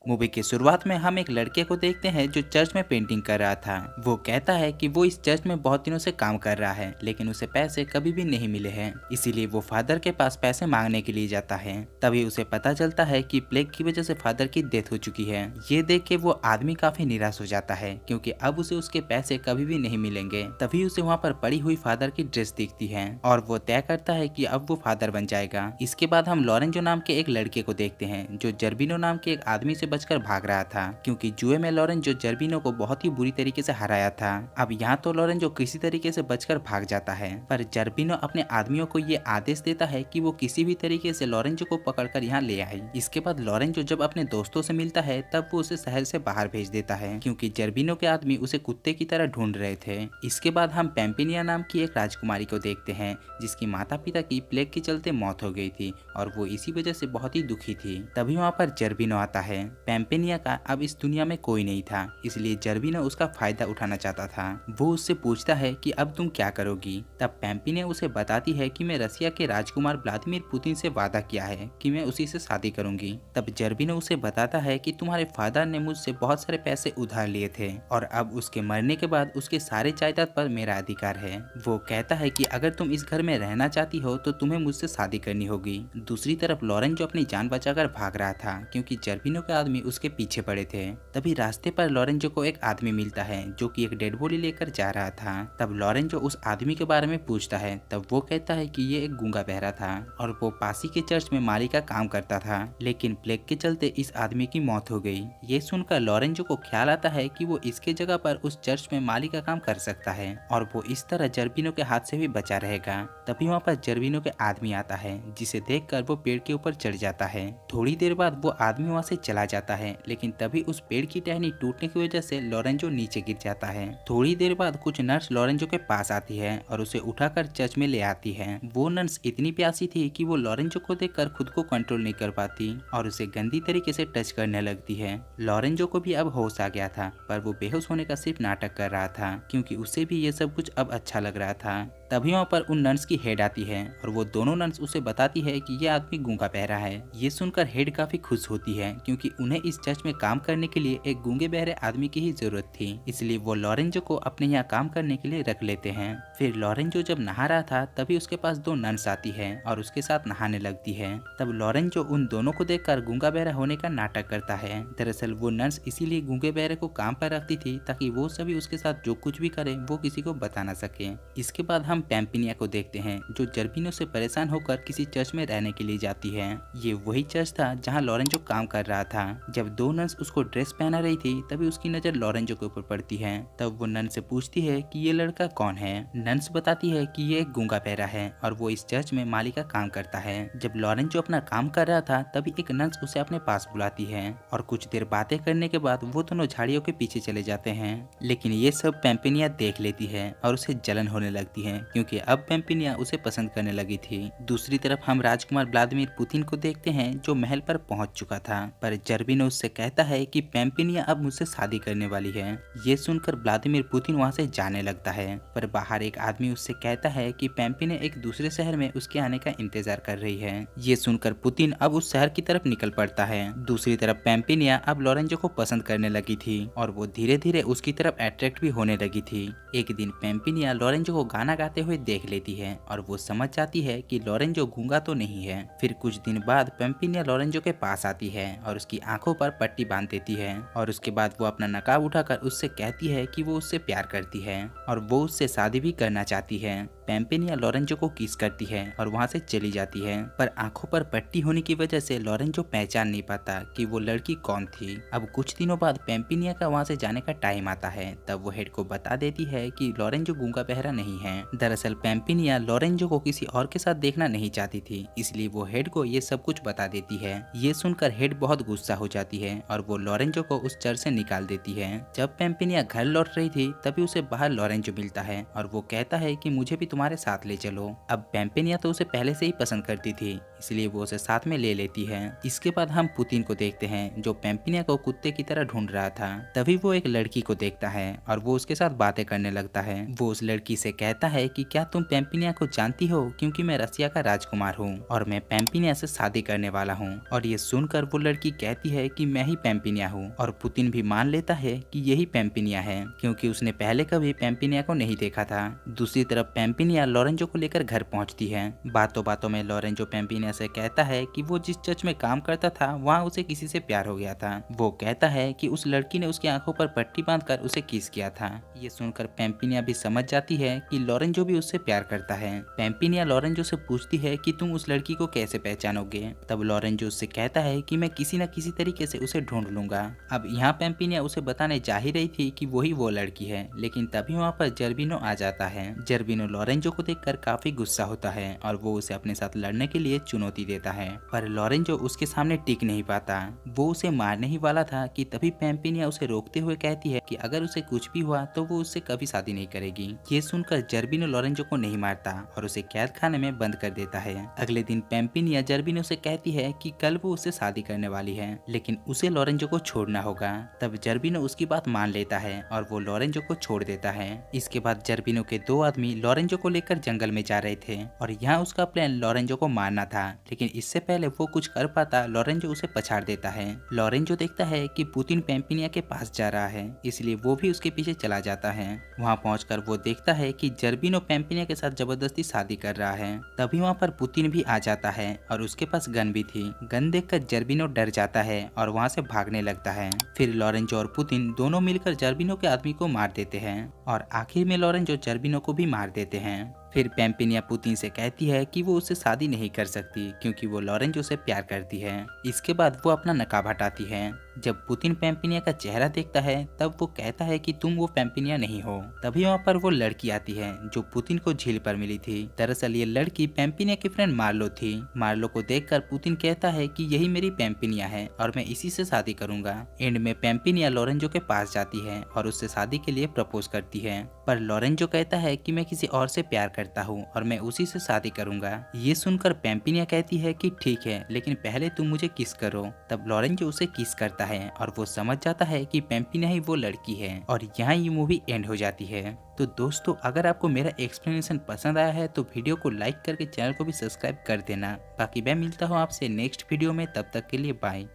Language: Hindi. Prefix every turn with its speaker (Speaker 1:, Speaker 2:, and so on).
Speaker 1: मूवी की शुरुआत में हम एक लड़के को देखते हैं जो चर्च में पेंटिंग कर रहा था। वो कहता है कि वो इस चर्च में बहुत दिनों से काम कर रहा है, लेकिन उसे पैसे कभी भी नहीं मिले हैं। इसीलिए वो फादर के पास पैसे मांगने के लिए जाता है। तभी उसे पता चलता है कि प्लेग की वजह से फादर की डेथ हो चुकी है। ये देख के वो आदमी काफी निराश हो जाता है, क्योंकि अब उसे उसके पैसे कभी भी नहीं मिलेंगे। तभी उसे वहाँ पर पड़ी हुई फादर की ड्रेस दिखती है और वो तय करता है कि अब वो फादर बन जाएगा। इसके बाद हम लॉरेंजो नाम के एक लड़के को देखते हैं जो जर्बिनो नाम के एक आदमी से बचकर भाग रहा था, क्योंकि जुए में लॉरेंजो जर्बिनो को बहुत ही बुरी तरीके से हराया था। अब यहाँ तो लॉरेंजो किसी तरीके से बचकर भाग जाता है, पर जर्बिनो अपने आदमियों को ये आदेश देता है कि वो किसी भी तरीके से लॉरेंजो को पकड़कर यहाँ ले आए। इसके बाद लॉरेंजो जब अपने दोस्तों से मिलता है तब वो उसे शहर से बाहर भेज देता है, क्योंकि जर्बिनो के आदमी उसे कुत्ते की तरह ढूंढ रहे थे। इसके बाद हम पैम्पिनिया नाम की एक राजकुमारी को देखते हैं जिसकी माता पिता की प्लेग के चलते मौत हो गई थी और वो इसी वजह से बहुत ही दुखी थी। तभी वहाँ पर जर्बिनो आता है। पैम्पिनिया का अब इस दुनिया में कोई नहीं था, इसलिए जर्बिनो उसका फायदा उठाना चाहता था। वो उससे पूछता है कि अब तुम क्या करोगी। तब पैम्पिनिया उसे बताती है कि मैं रसिया के राजकुमार व्लादिमीर पुतिन से वादा किया है कि मैं उसी से शादी करूंगी। तब जर्बिनो उसे बताता है कि तुम्हारे फादर ने मुझसे बहुत सारे पैसे उधार लिए थे और अब उसके मरने के बाद उसके सारे जायदाद पर मेरा अधिकार है। वो कहता है कि अगर तुम इस घर में रहना चाहती हो तो तुम्हें मुझसे शादी करनी होगी। दूसरी तरफ लॉरेंजो अपनी जान बचाकर भाग रहा था, क्योंकि जर्बिनो के आदमी उसके पीछे पड़े थे। तभी रास्ते पर लॉरेंजो को एक आदमी मिलता है जो कि एक डेड बॉडी लेकर जा रहा था। तब लॉरेंजो उस आदमी के बारे में पूछता है। तब वो कहता है कि ये एक गूंगा बहरा था और वो पासी के चर्च में माली का काम करता था, लेकिन प्लेग के चलते इस आदमी की मौत हो गई। ये सुनकर लॉरेंजो को ख्याल आता है कि वो इसके जगह पर उस चर्च में माली का काम कर सकता है और वो इस तरह जर्बिनो के हाथ से भी बचा रहेगा। तभी वहाँ पर जर्बिनो के आदमी आता है, जिसे देखकर वो पेड़ के ऊपर चढ़ जाता है। थोड़ी देर बाद वो आदमी वहाँ से चला जाता है, लेकिन तभी उस पेड़ की टहनी टूटने की वजह से लॉरेंजो नीचे गिर जाता है। थोड़ी देर बाद कुछ नर्स लॉरेंजो के पास आती है और उसे उठाकर चर्च में ले आती है। वो नर्स इतनी प्यासी थी कि वो लॉरेंजो को देखकर खुद को कंट्रोल नहीं कर पाती और उसे गंदी तरीके से टच करने लगती है। लॉरेंजो को भी अब होश आ गया था, पर वो बेहोश होने का सिर्फ नाटक कर रहा था, क्योंकि उसे भी ये सब कुछ अब अच्छा लग रहा था। तभी वहाँ पर उन नर्स की हेड आती है और वो दोनों नर्स उसे बताती है कि ये आदमी गूंगा बहरा है। ये सुनकर हेड काफी खुश होती है, क्योंकि उन्हें इस चर्च में काम करने के लिए एक गूंगे बहरे आदमी की ही जरूरत थी। इसलिए वो लॉरेंजो को अपने यहाँ काम करने के लिए रख लेते हैं। फिर लॉरेंजो जब नहा रहा था तभी उसके पास दो नर्स आती है और उसके साथ नहाने लगती है। तब लॉरेंजो उन दोनों को देखकर गूंगा बहरा होने का नाटक करता है। दरअसल वो नर्स इसीलिए गूंगे बहरे को काम पर रखती थी ताकि वो सभी उसके साथ जो कुछ भी करे वो किसी को बता ना सके। इसके बाद हम पैम्पिनिया को देखते हैं जो जर्बिनो से परेशान होकर किसी चर्च में रहने के लिए जाती है। ये वही चर्च था जहाँ लॉरेंजो काम कर रहा था। जब दो नर्स उसको ड्रेस पहना रही थी तभी उसकी नजर लॉरेंजो के ऊपर पड़ती है। तब वो नन से पूछती है कि ये लड़का कौन है। नर्स बताती है कि ये एक गूंगा बहरा है और वो इस चर्च में माली का काम करता है। जब लॉरेंजो अपना काम कर रहा था तभी एक नर्स उसे अपने पास बुलाती है और कुछ देर बातें करने के बाद वो दोनों झाड़ियों के पीछे चले जाते हैं। लेकिन ये सब पैम्पिनिया देख लेती है और उसे जलन होने लगती है, क्योंकि अब पैम्पिनिया उसे पसंद करने लगी थी। दूसरी तरफ हम राजकुमार व्लादिमीर पुतिन को देखते हैं जो महल पर पहुंच चुका था, पर जर्बिनो उससे कहता है कि पैम्पिनिया अब मुझसे शादी करने वाली है। ये सुनकर व्लादिमीर पुतिन वहां से जाने लगता है, पर बाहर एक आदमी उससे कहता है कि पैम्पिनिया एक दूसरे शहर में उसके आने का इंतजार कर रही है। ये सुनकर पुतिन अब उस शहर की तरफ निकल पड़ता है। दूसरी तरफ पैम्पिनिया अब लॉरेंजो को पसंद करने लगी थी और वो धीरे धीरे उसकी तरफ अट्रैक्ट भी होने लगी थी। एक दिन पैम्पिनिया लॉरेंजो को गाना गाते हुए देख लेती है और वो समझ जाती है कि लॉरेंजो गूंगा तो नहीं है। फिर कुछ दिन बाद पैम्पिनिया लॉरेंजो के पास आती है और उसकी आंखों पर पट्टी बांध देती है और उसके बाद वो अपना नकाब उठाकर उससे कहती है कि वो उससे प्यार करती है और वो उससे शादी भी करना चाहती है। पैम्पिनिया लॉरेंजो को किस करती है और वहाँ से चली जाती है, पर आंखों पर पट्टी होने की वजह से लॉरेंजो पहचान नहीं पाता कि वो लड़की कौन थी। अब कुछ दिनों बाद पैम्पिनिया का वहाँ से जाने का टाइम आता है। तब वो हेड को बता देती है कि लॉरेंजो गूंगा बहरा नहीं है। दरअसल पैम्पिनिया लॉरेंजो को किसी और के साथ देखना नहीं चाहती थी, इसलिए वो हेड को ये सब कुछ बता देती है। ये सुनकर हेड बहुत गुस्सा हो जाती है और वो लॉरेंजो को उस चर्च से निकाल देती है। जब पैम्पिनिया घर लौट रही थी तभी उसे बाहर लॉरेंजो मिलता है और वो कहता है कि मुझे भी तुम्हारे साथ ले चलो। अब पैम्पिनिया तो उसे पहले से ही पसंद करती थी, इसलिए वो उसे साथ में ले लेती है। इसके बाद हम पुतिन को देखते हैं जो पेम्पिनिया को कुत्ते की तरह ढूंढ रहा था। तभी वो एक लड़की को देखता है और वो उसके साथ बातें करने लगता है। वो उस लड़की से कहता है कि क्या तुम पेम्पिनिया को जानती हो, क्योंकि मैं रसिया का राजकुमार हूँ और मैं पेम्पिनिया से शादी करने वाला हूँ। और ये सुनकर वो लड़की कहती है कि मैं ही पेम्पिनिया हूँ और पुतिन भी मान लेता है कि यही पेम्पिनिया है, क्योंकि उसने पहले कभी पेम्पिनिया को नहीं देखा था। दूसरी तरफ पेम्पिनिया लोरेंजो को लेकर घर पहुंचती है। बातों बातों में लोरेंजो पेम्पिनिया से कहता है कि वो जिस चर्च में काम करता था वहाँ उसे किसी से प्यार हो गया था। वो कहता है कि उस लड़की ने उसकी आंखों पर पट्टी बांधकर उसे किस किया था। ये सुनकर पेम्पिनिया भी समझ जाती है कि लोरेंजो भी उससे प्यार करता है। पेम्पिनिया लोरेंजो से पूछती है कि तुम उस लड़की को कैसे पहचानोगे। तब लोरेंजो उससे कहता है कि मैं किसी न किसी तरीके से उसे ढूंढ लूंगा। अब यहाँ पेम्पिनिया उसे बताने जा ही रही थी कि वही वो लड़की है, लेकिन तभी वहाँ पर जर्बिनो आ जाता है। जर्बिनो लोरेंजो को देखकर काफी गुस्सा होता है और वो उसे अपने साथ लड़ने के लिए चुनौती देता है, पर लोरेंजो उसके सामने टिक नहीं पाता। वो उसे मारने ही वाला था कि तभी पेम्पिनिया उसे रोकते हुए कहती है कि अगर उसे कुछ भी हुआ तो वो उससे कभी शादी नहीं करेगी। ये सुनकर जर्बिनो लोरेंजो को नहीं मारता और उसे कैद खाने में बंद कर देता है। अगले दिन पेम्पिनिया जर्बिनो से कहती है कि कल वो उससे शादी करने वाली है, लेकिन उसे लोरेंजो को छोड़ना होगा। तब जर्बिनो उसकी बात मान लेता है और वो लोरेंजो को छोड़ देता है। इसके बाद जर्बिनो के दो आदमी लोरेंजो को लेकर जंगल में जा रहे थे और यहाँ उसका प्लान लोरेंजो को मारना था, लेकिन इससे पहले वो कुछ कर पाता लोरेंजो उसे पछाड़ देता है। लोरेंजो देखता है कि पुतिन पेम्पिनिया के पास जा रहा है, इसलिए वो भी उसके पीछे चला जाता है। वहाँ पहुंचकर वो देखता है कि जर्बिनो पेम्पिनिया के साथ जबरदस्ती शादी कर रहा है। तभी वहाँ पर पुतिन भी आ जाता है और उसके पास गन भी थी। गन देखकर जर्बिनो डर जाता है और वहाँ से भागने लगता है। फिर लोरेंजो और पुतिन दोनों मिलकर जर्बिनो के आदमी को मार देते हैं और आखिर में लोरेंजो जर्बिनो को भी मार देते हैं। फिर पेम्पिनिया पुतिन से कहती है कि वो उससे शादी नहीं कर सकती क्योंकि वो लोरेंजो से प्यार करती है। इसके बाद वो अपना नकाब हटाती है। जब पुतिन पेम्पिनिया का चेहरा देखता है तब वो कहता है कि तुम वो पेम्पिनिया नहीं हो। तभी वहाँ पर वो लड़की आती है जो पुतिन को झील पर मिली थी। दरअसल ये लड़की पेम्पिनिया की फ्रेंड मार्लो थी। मार्लो को देखकर पुतिन कहता है कि यही मेरी पेम्पिनिया है और मैं इसी से शादी करूंगा। एंड में पेम्पिनिया लोरेंजो के पास जाती है और उससे शादी के लिए प्रपोज करती है, पर लोरेंजो कहता है कि मैं किसी और से प्यार करता हूँ और मैं उसी से शादी करूंगा। ये सुनकर पेम्पिनिया कहती है कि ठीक है, लेकिन पहले तुम मुझे किस करो। तब लोरेंजो उसे किस करता है और वो समझ जाता है कि पेम्पिनिया ही वो लड़की है और यहाँ ये मूवी एंड हो जाती है। तो दोस्तों, अगर आपको मेरा एक्सप्लेनेशन पसंद आया है तो वीडियो को लाइक करके चैनल को भी सब्सक्राइब कर देना। बाकी मैं मिलता हूँ आपसे नेक्स्ट वीडियो में, तब तक के लिए बाय।